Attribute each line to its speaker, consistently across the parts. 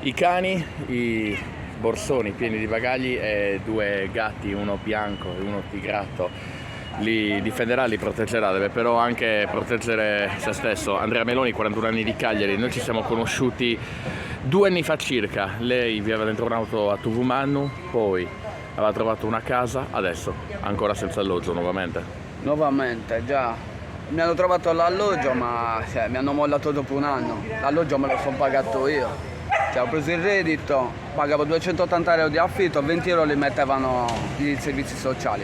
Speaker 1: I cani, i borsoni pieni di bagagli e due gatti, uno bianco e uno tigrato, li difenderà, li proteggerà, deve però anche proteggere se stesso. Andrea Meloni, 41 anni di Cagliari, noi ci siamo conosciuti 2 anni fa circa, lei viveva dentro un'auto a Tuvumannu, poi aveva trovato una casa, adesso ancora senza alloggio nuovamente.
Speaker 2: Nuovamente, già. Mi hanno trovato l'alloggio, ma mi hanno mollato dopo un anno. L'alloggio me lo sono pagato io. Ho preso il reddito, pagavo 280 euro di affitto, 20 euro li mettevano i servizi sociali.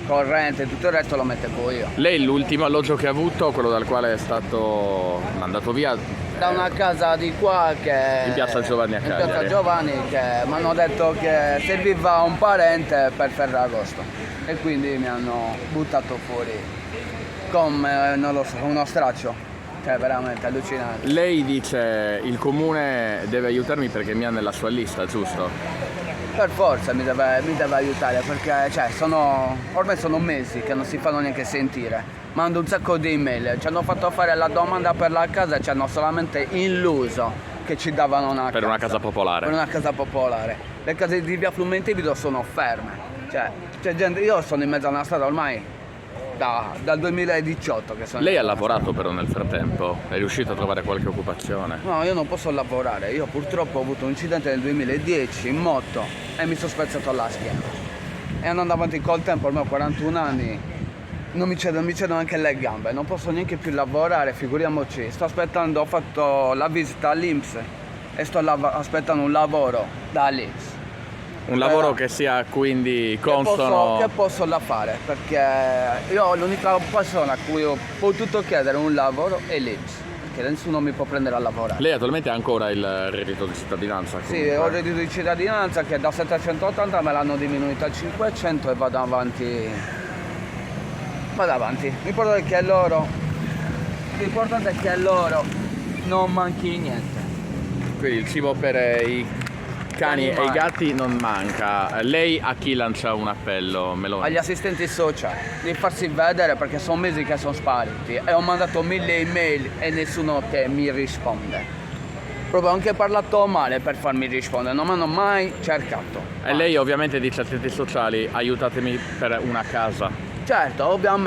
Speaker 2: Corrente, tutto il resto lo mettevo io.
Speaker 1: Lei l'ultimo alloggio che ha avuto, quello dal quale è stato mandato via?
Speaker 2: Da una casa di qua che...
Speaker 1: In piazza Giovanni a Cagliari.
Speaker 2: In piazza Giovanni, che mi hanno detto che serviva un parente per Ferragosto. E quindi mi hanno buttato fuori come, non lo so, uno straccio. Cioè, veramente allucinante.
Speaker 1: Lei dice il comune deve aiutarmi perché mi ha nella sua lista, giusto?
Speaker 2: Per forza mi deve aiutare, perché ormai sono mesi che non si fanno neanche sentire. Mando un sacco di email, ci hanno fatto fare la domanda per la casa e ci hanno solamente illuso che ci davano una casa.
Speaker 1: Per una casa popolare.
Speaker 2: Per una casa popolare. Le case di via Flumentevido sono ferme. Cioè, c'è gente, io sono in mezzo a una strada ormai dal 2018 che sono.
Speaker 1: Lei ha lavorato però nel frattempo? È riuscito a trovare qualche occupazione?
Speaker 2: No, io non posso lavorare. Io purtroppo ho avuto un incidente nel 2010 in moto e mi sono spezzato la schiena. E andando avanti col tempo, ormai ho 41 anni, non mi cedono anche le gambe, non posso neanche più lavorare, figuriamoci. Sto aspettando, ho fatto la visita all'INPS e sto aspettando un lavoro dall'INPS.
Speaker 1: Un lavoro che sia quindi consono...
Speaker 2: Che posso la fare, perché io l'unica persona a cui ho potuto chiedere un lavoro è l'INPS, perché nessuno mi può prendere a lavorare.
Speaker 1: Lei attualmente ha ancora il reddito di cittadinanza?
Speaker 2: Sì, ho il reddito di cittadinanza che da 780 me l'hanno diminuito a 500 e vado avanti. L'importante è che a loro non manchi niente.
Speaker 1: Quindi il cibo per i cani e i gatti non manca. Lei a chi lancia un appello, Meloni?
Speaker 2: Agli assistenti sociali, di farsi vedere perché sono mesi che sono spariti e ho mandato 1000 email e nessuno che mi risponde. Proprio ho anche parlato male per farmi rispondere, non mi hanno mai cercato.
Speaker 1: E lei ovviamente dice assistenti sociali, aiutatemi per una casa.
Speaker 2: Certo, ovviamente.